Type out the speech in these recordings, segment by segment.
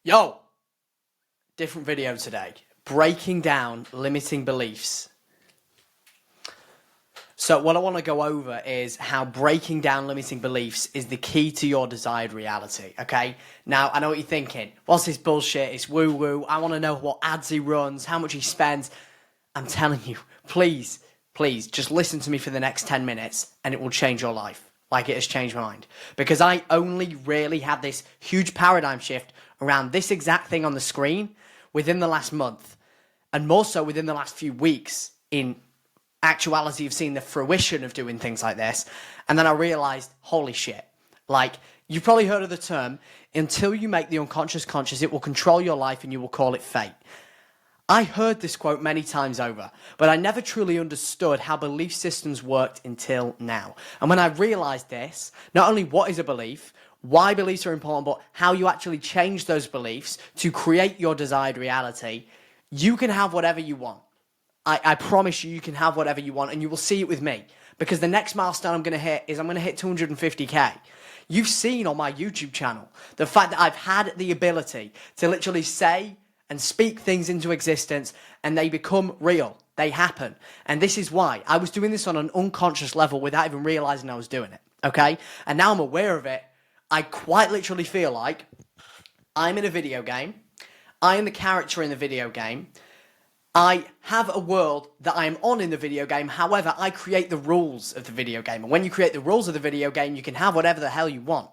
Yo! Different video today. Breaking down limiting beliefs. So what I want to go over is how breaking down limiting beliefs is the key to your desired reality, okay? Now, I know what you're thinking. What's this bullshit? It's woo-woo. I want to know what ads he runs, how much he spends. I'm telling you, please, just listen to me for the next 10 minutes and it will change your life like it has changed mine. Because I only really had this huge paradigm shift around this exact thing on the screen within the last month, and more so within the last few weeks in actuality of seeing the fruition of doing things like this. And then I realized, holy shit, like, you've probably heard of the term, until you make the unconscious conscious, it will control your life and you will call it fate. I heard this quote many times over, but I never truly understood how belief systems worked until now. And when I realized this, not only what is a belief, why beliefs are important, but how you actually change those beliefs to create your desired reality, you can have whatever you want. I promise you can have whatever you want, and you will see it with me. Because the next milestone I'm going to hit is I'm going to hit 250k. You've seen on my YouTube channel the fact that I've had the ability to literally say and speak things into existence, and they become real. They happen. And this is why I was doing this on an unconscious level without even realizing I was doing it. Okay? And now I'm aware of it. I quite literally feel like I'm in a video game. I am the character in the video game. I have a world that I am on in the video game. However, I create the rules of the video game. And when you create the rules of the video game, you can have whatever the hell you want.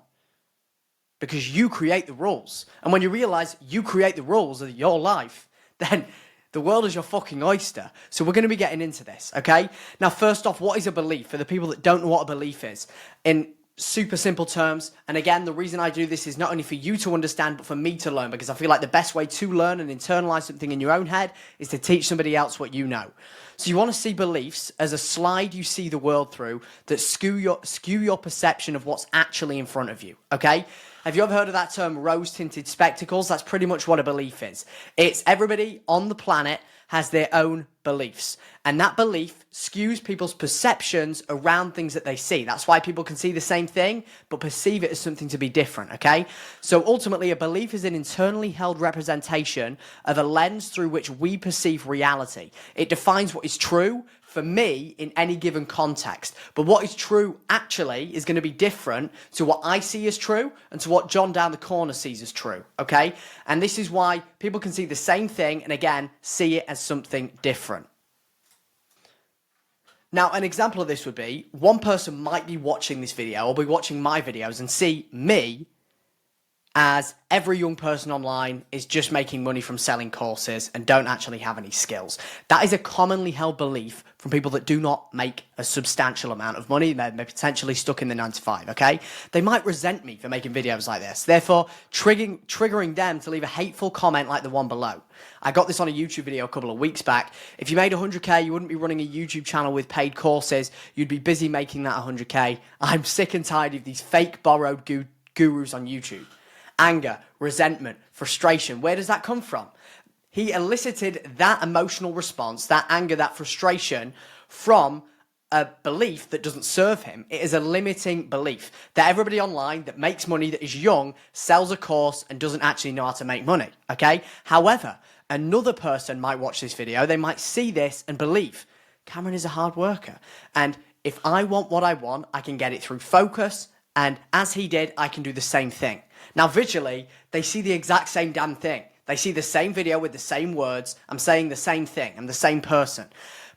Because you create the rules. And when you realize you create the rules of your life, then the world is your fucking oyster. So we're going to be getting into this, okay? Now, first off, what is a belief? For the people that don't know what a belief is, in super simple terms, and again, the reason I do this is not only for you to understand, but for me to learn, because I feel like the best way to learn and internalize something in your own head is to teach somebody else what you know. So you want to see beliefs as a slide you see the world through that skew your perception of what's actually in front of you, okay? Have you ever heard of that term, rose-tinted spectacles? That's pretty much what a belief is. It's everybody on the planet has their own beliefs. And that belief skews people's perceptions around things that they see. That's why people can see the same thing, but perceive it as something to be different, okay? So ultimately, a belief is an internally held representation of a lens through which we perceive reality. It defines what is true for me in any given context. But what is true actually is going to be different to what I see as true and to what John down the corner sees as true, okay? And this is why people can see the same thing and again, see it as something different. Now, an example of this would be, one person might be watching this video or be watching my videos and see me as every young person online is just making money from selling courses and don't actually have any skills. That is a commonly held belief from people that do not make a substantial amount of money. They're potentially stuck in the 9 to 5, okay? They might resent me for making videos like this, therefore triggering them to leave a hateful comment like the one below. I got this on a YouTube video a couple of weeks back. If you made 100k, you wouldn't be running a YouTube channel with paid courses. You'd be busy making that 100k. I'm sick and tired of these fake borrowed gurus on YouTube. Anger, resentment, frustration. Where does that come from? He elicited that emotional response, that anger, that frustration from a belief that doesn't serve him. It is a limiting belief that everybody online that makes money, that is young, sells a course and doesn't actually know how to make money, okay? However, another person might watch this video, they might see this and believe, Cameron is a hard worker. And if I want what I want, I can get it through focus. And as he did, I can do the same thing. Now, visually, they see the exact same damn thing. They see the same video with the same words. I'm saying the same thing. I'm the same person.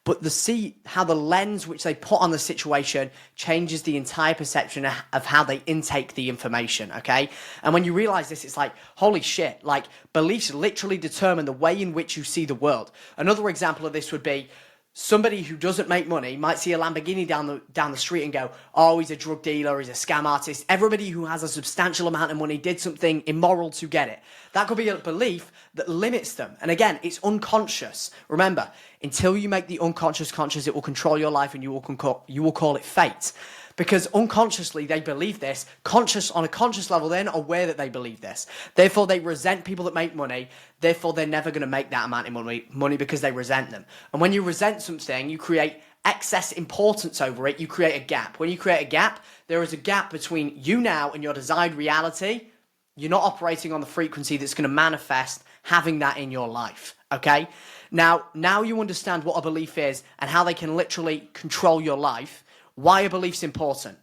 But they see how the lens which they put on the situation changes the entire perception of how they intake the information, okay? And when you realize this, it's like, holy shit, like, beliefs literally determine the way in which you see the world. Another example of this would be, somebody who doesn't make money might see a Lamborghini down the street and go, oh, he's a drug dealer, he's a scam artist. Everybody who has a substantial amount of money did something immoral to get it. That could be a belief that limits them. And again, it's unconscious. Remember, until you make the unconscious conscious, it will control your life and you will call it fate. Because unconsciously they believe this, on a conscious level, they're not aware that they believe this. Therefore, they resent people that make money. Therefore, they're never going to make that amount of money because they resent them. And when you resent something, you create excess importance over it. You create a gap. When you create a gap, there is a gap between you now and your desired reality you're not operating on the frequency that's going to manifest having that in your life, okay? Now you understand what a belief is and how they can literally control your life, why a belief's important.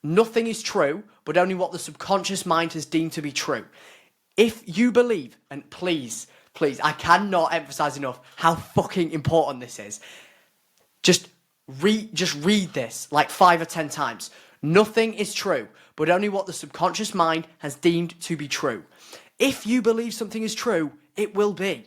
Nothing is true, but only what the subconscious mind has deemed to be true. If you believe, and please, I cannot emphasize enough how fucking important this is. Just read this like 5 or 10 times. Nothing is true, but only what the subconscious mind has deemed to be true. If you believe something is true, it will be.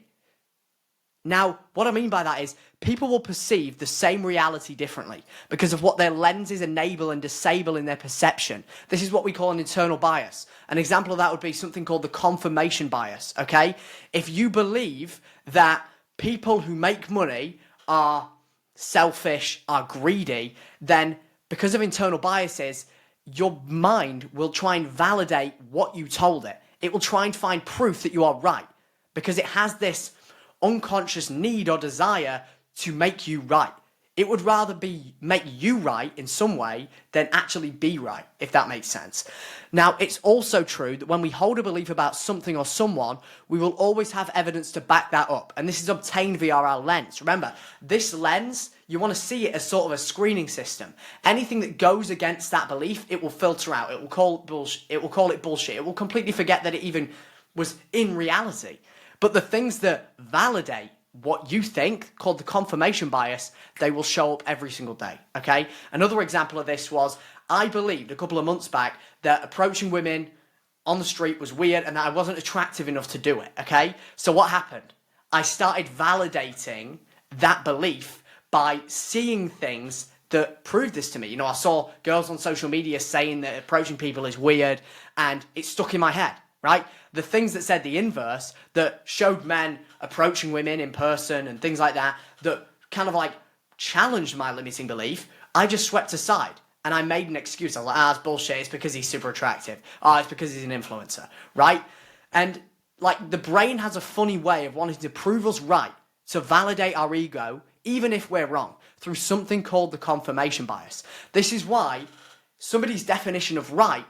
Now, what I mean by that is people will perceive the same reality differently because of what their lenses enable and disable in their perception. This is what we call an internal bias. An example of that would be something called the confirmation bias, okay? If you believe that people who make money are selfish, are greedy, then because of internal biases, your mind will try and validate what you told it. It will try and find proof that you are right because it has this unconscious need or desire to make you right. It would rather make you right in some way than actually be right, if that makes sense. Now, it's also true that when we hold a belief about something or someone, we will always have evidence to back that up. And this is obtained via our lens. Remember, this lens, you want to see it as sort of a screening system. Anything that goes against that belief, it will filter out. It will call it bullshit. It will completely forget that it even was in reality. But the things that validate what you think, called the confirmation bias, they will show up every single day, okay? Another example of this was, I believed a couple of months back that approaching women on the street was weird and that I wasn't attractive enough to do it, okay? So what happened? I started validating that belief by seeing things that proved this to me. You know, I saw girls on social media saying that approaching people is weird and it stuck in my head, right? The things that said the inverse, that showed men approaching women in person and things like that, that kind of like challenged my limiting belief, I just swept aside and I made an excuse. I was like, it's bullshit, it's because he's super attractive. It's because he's an influencer, right? And like the brain has a funny way of wanting to prove us right, to validate our ego, even if we're wrong, through something called the confirmation bias. This is why somebody's definition of right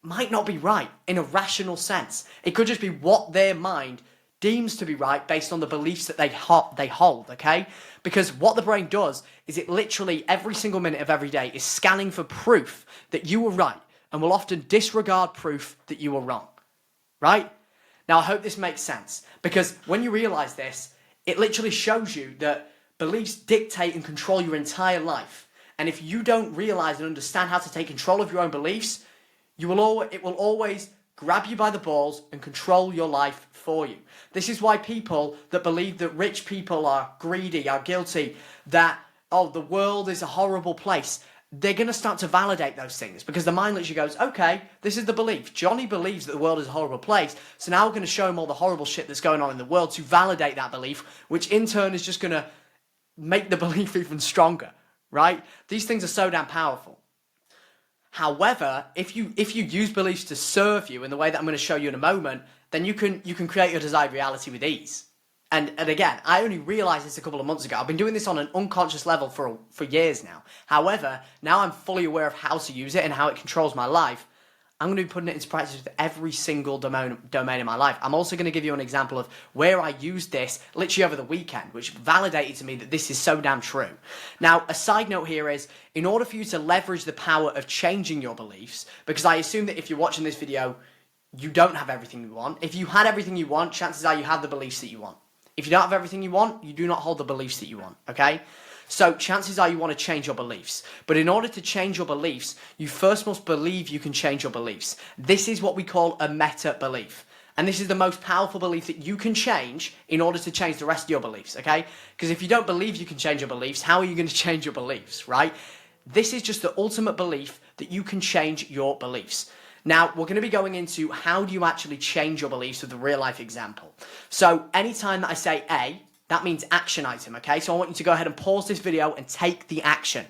might not be right in a rational sense. It could just be what their mind deems to be right based on the beliefs that they hold, okay? Because what the brain does is it literally every single minute of every day is scanning for proof that you were right and will often disregard proof that you were wrong, right? Now, I hope this makes sense because when you realize this, it literally shows you that beliefs dictate and control your entire life. And if you don't realize and understand how to take control of your own beliefs, it will always grab you by the balls and control your life for you. This is why people that believe that rich people are greedy, are guilty, that, the world is a horrible place, they're going to start to validate those things because the mind literally goes, okay, this is the belief. Johnny believes that the world is a horrible place, so now we're going to show him all the horrible shit that's going on in the world to validate that belief, which in turn is just going to make the belief even stronger, right? These things are so damn powerful. However, if you use beliefs to serve you in the way that I'm going to show you in a moment, then you can create your desired reality with ease. And again, I only realized this a couple of months ago. I've been doing this on an unconscious level for years now. However, now I'm fully aware of how to use it and how it controls my life. I'm going to be putting it into practice with every single domain in my life. I'm also going to give you an example of where I used this literally over the weekend, which validated to me that this is so damn true. Now, a side note here is, in order for you to leverage the power of changing your beliefs, because I assume that if you're watching this video, you don't have everything you want. If you had everything you want, chances are you have the beliefs that you want. If you don't have everything you want, you do not hold the beliefs that you want, okay? So chances are you want to change your beliefs. But in order to change your beliefs, you first must believe you can change your beliefs. This is what we call a meta belief. And this is the most powerful belief that you can change in order to change the rest of your beliefs, okay? Because if you don't believe you can change your beliefs, how are you going to change your beliefs, right? This is just the ultimate belief that you can change your beliefs. Now, we're going to be going into how do you actually change your beliefs with a real life example. So anytime that I say A, that means action item, okay? So I want you to go ahead and pause this video and take the action.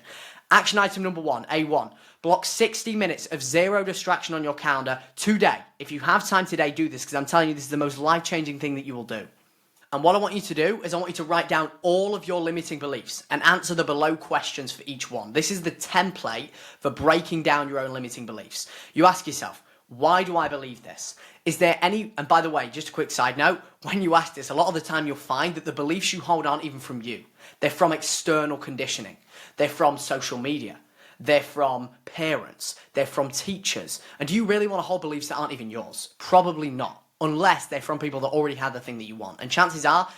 Action item number 1, A1. Block 60 minutes of zero distraction on your calendar today. If you have time today, do this because I'm telling you this is the most life-changing thing that you will do. And what I want you to do is I want you to write down all of your limiting beliefs and answer the below questions for each one. This is the template for breaking down your own limiting beliefs. You ask yourself, Why do I believe this? Is there any, and by the way, just a quick side note, when you ask this, a lot of the time you'll find that the beliefs you hold aren't even from you. They're from external conditioning. They're from social media. They're from parents. They're from teachers. And do you really want to hold beliefs that aren't even yours? Probably not, unless they're from people that already have the thing that you want. And chances are,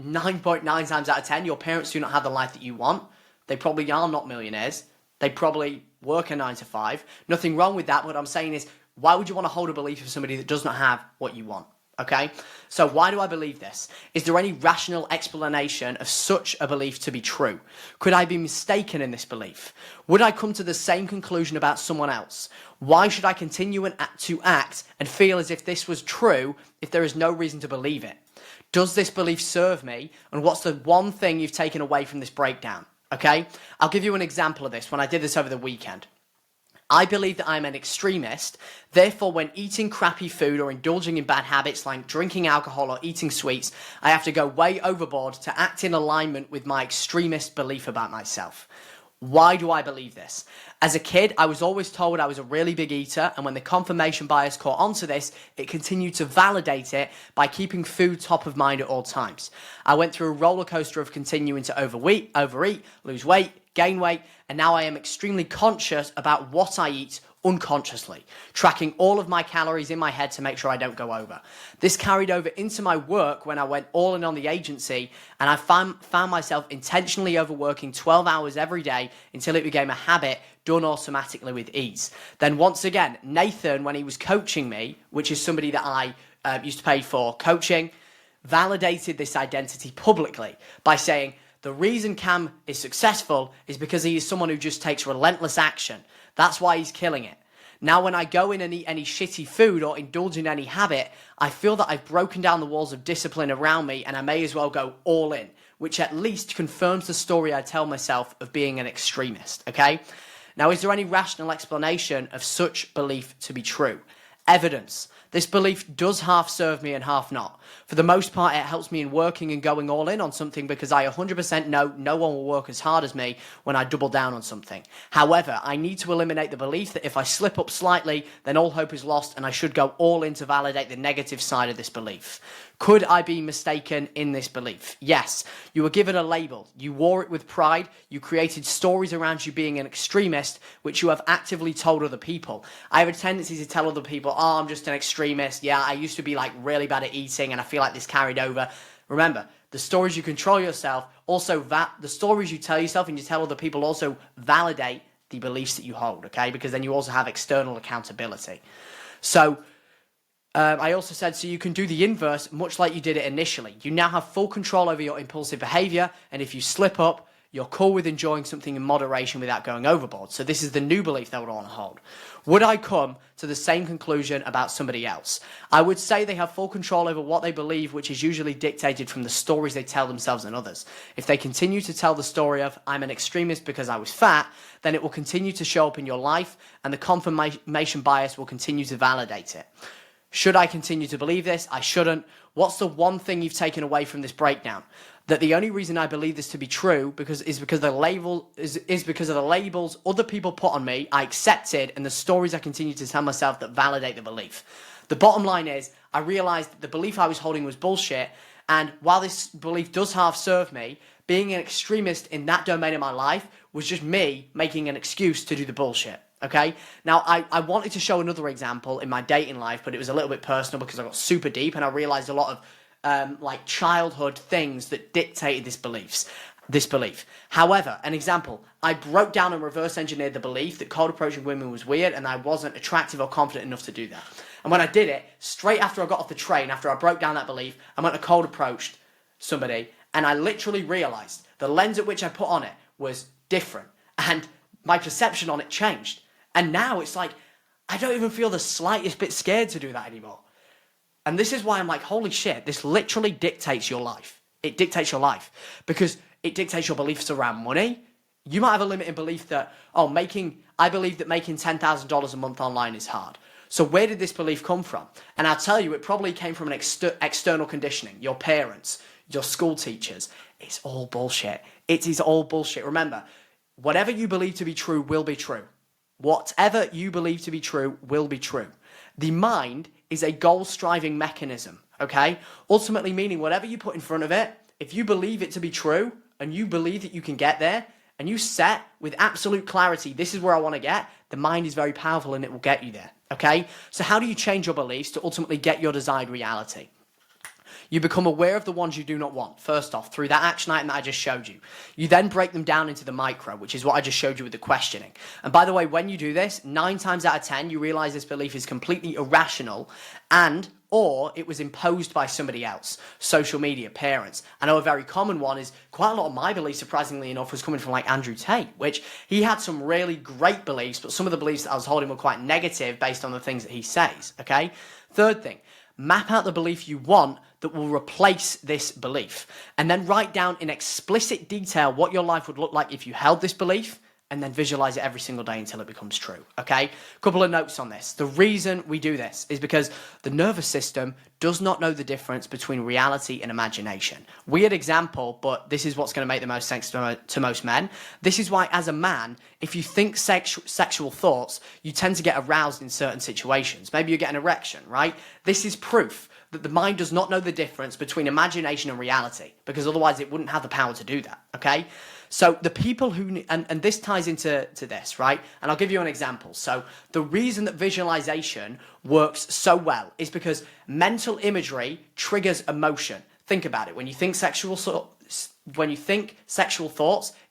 9.9 times out of 10, your parents do not have the life that you want. They probably are not millionaires. They probably work a 9 to 5. Nothing wrong with that. What I'm saying is, why would you want to hold a belief of somebody that does not have what you want? Okay? So why do I believe this? Is there any rational explanation of such a belief to be true? Could I be mistaken in this belief? Would I come to the same conclusion about someone else? Why should I continue to act and feel as if this was true if there is no reason to believe it? Does this belief serve me? And what's the one thing you've taken away from this breakdown? Okay? I'll give you an example of this when I did this over the weekend. I believe that I'm an extremist, therefore when eating crappy food or indulging in bad habits like drinking alcohol or eating sweets, I have to go way overboard to act in alignment with my extremist belief about myself. Why do I believe this? As a kid, I was always told I was a really big eater, and when the confirmation bias caught onto this, it continued to validate it by keeping food top of mind at all times. I went through a roller coaster of continuing to overeat, lose weight, gain weight, and now I am extremely conscious about what I eat unconsciously, tracking all of my calories in my head to make sure I don't go over. This carried over into my work when I went all in on the agency, and I found myself intentionally overworking 12 hours every day until it became a habit done automatically with ease. Then once again, Nathan, when he was coaching me, which is somebody that I used to pay for coaching, validated this identity publicly by saying, the reason Cam is successful is because he is someone who just takes relentless action. That's why he's killing it. Now, when I go in and eat any shitty food or indulge in any habit, I feel that I've broken down the walls of discipline around me and I may as well go all in, which at least confirms the story I tell myself of being an extremist, okay? Now, is there any rational explanation of such belief to be true? Evidence. This belief does half serve me and half not. For the most part, it helps me in working and going all in on something because I 100% know no one will work as hard as me when I double down on something. However, I need to eliminate the belief that if I slip up slightly, then all hope is lost and I should go all in to validate the negative side of this belief. Could I be mistaken in this belief? Yes. You were given a label. You wore it with pride. You created stories around you being an extremist, which you have actively told other people. I have a tendency to tell other people, oh, I'm just an extremist. Yeah, I used to be like really bad at eating and I feel like this carried over. Remember, the stories you control yourself, also the stories you tell yourself and you tell other people also validate the beliefs that you hold, okay? Because then you also have external accountability. So, I also said, so you can do the inverse, much like you did it initially. You now have full control over your impulsive behavior, and if you slip up, you're cool with enjoying something in moderation without going overboard. So this is the new belief that I want to hold. Would I come to the same conclusion about somebody else? I would say they have full control over what they believe, which is usually dictated from the stories they tell themselves and others. If they continue to tell the story of, I'm an extremist because I was fat, then it will continue to show up in your life, and the confirmation bias will continue to validate it. Should I continue to believe this? I shouldn't. What's the one thing you've taken away from this breakdown? That the only reason I believe this to be true is because the label is because of the labels other people put on me, I accepted, and the stories I continue to tell myself that validate the belief. The bottom line is, I realized that the belief I was holding was bullshit, and while this belief does half serve me, being an extremist in that domain of my life was just me making an excuse to do the bullshit. Okay, now I wanted to show another example in my dating life, but it was a little bit personal because I got super deep and I realized a lot of like childhood things that dictated this belief. However, an example, I broke down and reverse engineered the belief that cold approaching women was weird and I wasn't attractive or confident enough to do that. And when I did it, straight after I got off the train, after I broke down that belief, I went and cold approached somebody and I literally realized the lens at which I put on it was different and my perception on it changed. And now it's like, I don't even feel the slightest bit scared to do that anymore. And this is why I'm like, holy shit, this literally dictates your life. It dictates your life because it dictates your beliefs around money. You might have a limiting belief that, I believe that making $10,000 a month online is hard. So where did this belief come from? And I'll tell you, it probably came from an external conditioning, your parents, your school teachers. It's all bullshit. It is all bullshit. Remember, whatever you believe to be true will be true. Whatever you believe to be true will be true. The mind is a goal-striving mechanism, okay? Ultimately meaning whatever you put in front of it, if you believe it to be true and you believe that you can get there and you set with absolute clarity, this is where I want to get, the mind is very powerful and it will get you there, okay? So how do you change your beliefs to ultimately get your desired reality? You become aware of the ones you do not want, first off, through that action item that I just showed you. You then break them down into the micro, which is what I just showed you with the questioning. And by the way, when you do this, 9 times out of 10, you realize this belief is completely irrational or it was imposed by somebody else, social media, parents. I know a very common one is quite a lot of my beliefs, surprisingly enough, was coming from like Andrew Tate, which he had some really great beliefs, but some of the beliefs that I was holding were quite negative based on the things that he says, okay? Third thing, map out the belief you want that will replace this belief. And then write down in explicit detail what your life would look like if you held this belief, and then visualize it every single day until it becomes true, okay? Couple of notes on this. The reason we do this is because the nervous system does not know the difference between reality and imagination. Weird example, but this is what's going to make the most sense to most men. This is why, as a man, if you think sexual thoughts, you tend to get aroused in certain situations. Maybe you get an erection, right? This is proof that the mind does not know the difference between imagination and reality, because otherwise it wouldn't have the power to do that, okay? So the people who, and this ties into this, right? And I'll give you an example. So the reason that visualization works so well is because mental imagery triggers emotion. Think about it. When you think sexual thoughts,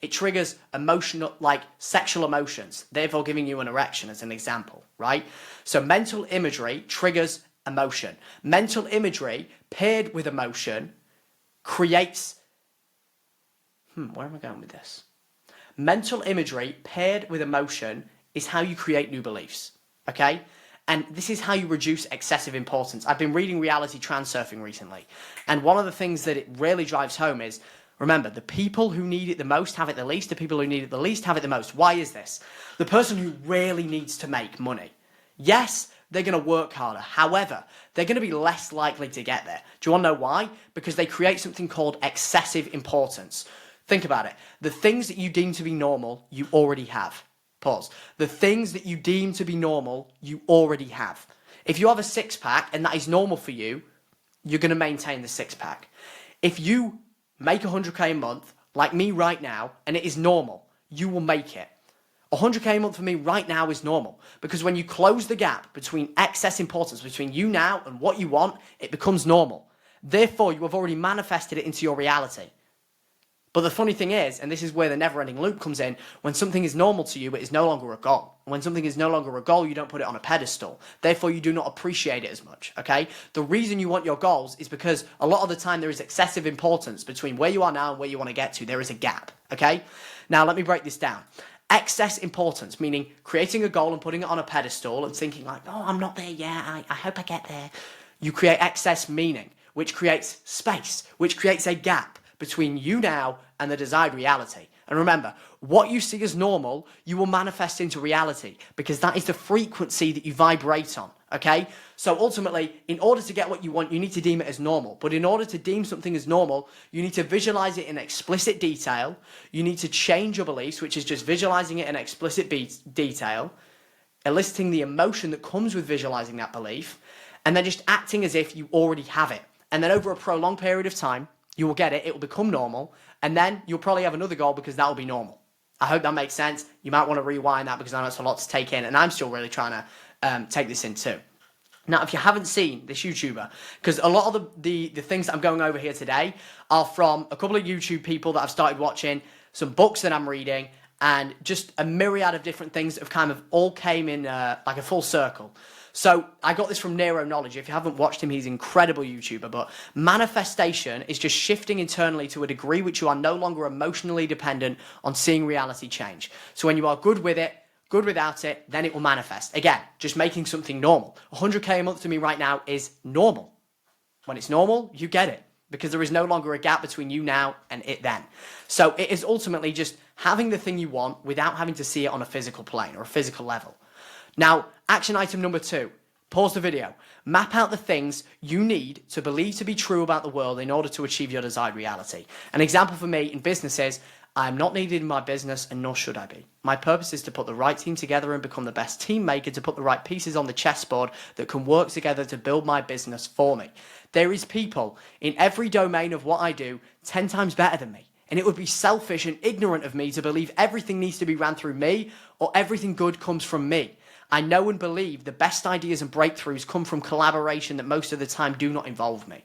it triggers emotional, like sexual emotions, therefore giving you an erection as an example, right? So mental imagery triggers emotion. Mental imagery paired with emotion creates where am I going with this? Mental imagery paired with emotion is how you create new beliefs, okay? And this is how you reduce excessive importance. I've been reading Reality Transurfing recently, and one of the things that it really drives home is, remember, the people who need it the most have it the least, the people who need it the least have it the most. Why is this? The person who really needs to make money, yes, they're going to work harder. However, they're going to be less likely to get there. Do you want to know why? Because they create something called excessive importance. Think about it. The things that you deem to be normal, you already have. Pause. The things that you deem to be normal, you already have. If you have a six-pack and that is normal for you, you're going to maintain the six-pack. If you make 100K a month, like me right now, and it is normal, you will make it. 100K a month for me right now is normal, because when you close the gap between excess importance between you now and what you want, it becomes normal. Therefore, you have already manifested it into your reality. But the funny thing is, and this is where the never-ending loop comes in, when something is normal to you, it is no longer a goal. When something is no longer a goal, you don't put it on a pedestal. Therefore, you do not appreciate it as much, okay? The reason you want your goals is because a lot of the time there is excessive importance between where you are now and where you want to get to. There is a gap, okay? Now, let me break this down. Excess importance, meaning creating a goal and putting it on a pedestal and thinking like, oh, I'm not there yet, I hope I get there. You create excess meaning, which creates space, which creates a gap between you now and the desired reality. And remember, what you see as normal, you will manifest into reality, because that is the frequency that you vibrate on, okay? So ultimately, in order to get what you want, you need to deem it as normal. But in order to deem something as normal, you need to visualize it in explicit detail. You need to change your beliefs, which is just visualizing it in explicit detail, eliciting the emotion that comes with visualizing that belief, and then just acting as if you already have it. And then over a prolonged period of time, you will get it, it will become normal, and then you'll probably have another goal because that will be normal. I hope that makes sense. You might want to rewind that because I know it's a lot to take in, and I'm still really trying to take this in too. Now, if you haven't seen this YouTuber, because a lot of the things that I'm going over here today are from a couple of YouTube people that I've started watching, some books that I'm reading, and just a myriad of different things that have kind of all came in like a full circle. So I got this from Nero Knowledge. If you haven't watched him, he's an incredible YouTuber. But manifestation is just shifting internally to a degree which you are no longer emotionally dependent on seeing reality change. So when you are good with it, good without it, then it will manifest. Again, just making something normal. 100K a month to me right now is normal. When it's normal, you get it, because there is no longer a gap between you now and it then. So it is ultimately just having the thing you want without having to see it on a physical plane or a physical level. Now, action item number 2, pause the video. Map out the things you need to believe to be true about the world in order to achieve your desired reality. An example for me in business is, I am not needed in my business, and nor should I be. My purpose is to put the right team together and become the best team maker, to put the right pieces on the chessboard that can work together to build my business for me. There is people in every domain of what I do 10 times better than me. And it would be selfish and ignorant of me to believe everything needs to be ran through me or everything good comes from me. I know and believe the best ideas and breakthroughs come from collaboration that most of the time do not involve me.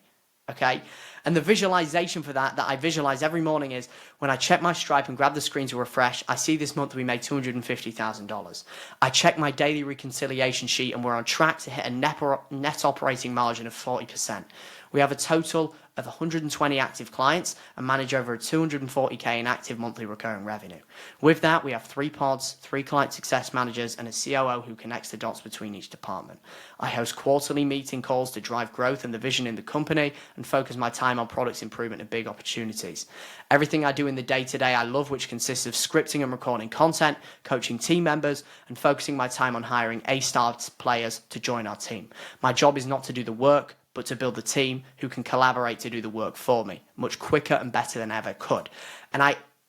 Okay? And the visualization for that I visualize every morning is when I check my Stripe and grab the screen to refresh, I see this month we made $250,000. I check my daily reconciliation sheet and we're on track to hit a net operating margin of 40%. We have a total of 120 active clients and manage over 240k in active monthly recurring revenue. With that, we have 3 pods, 3 client success managers, and a COO who connects the dots between each department. I host quarterly meeting calls to drive growth and the vision in the company and focus my time on product improvement and big opportunities. Everything I do in the day-to-day I love, which consists of scripting and recording content, coaching team members, and focusing my time on hiring A-star players to join our team. My job is not to do the work, but to build a team who can collaborate to do the work for me, much quicker and better than I ever could. And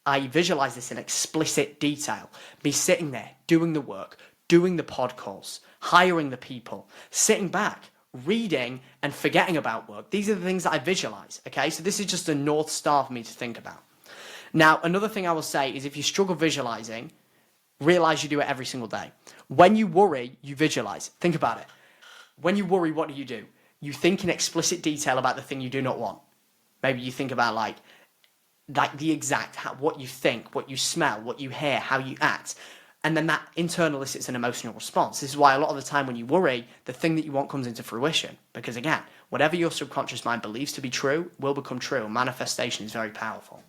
I visualize this in explicit detail. Me sitting there, doing the work, doing the pod calls, hiring the people, sitting back, reading and forgetting about work. These are the things that I visualize, okay? So this is just a North Star for me to think about. Now, another thing I will say is if you struggle visualizing, realize you do it every single day. When you worry, you visualize. Think about it. When you worry, what do? You think in explicit detail about the thing you do not want. Maybe you think about like the exact, what you think, what you smell, what you hear, how you act. And then that internal elicits an emotional response. This is why a lot of the time when you worry, the thing that you want comes into fruition. Because again, whatever your subconscious mind believes to be true will become true. Manifestation is very powerful.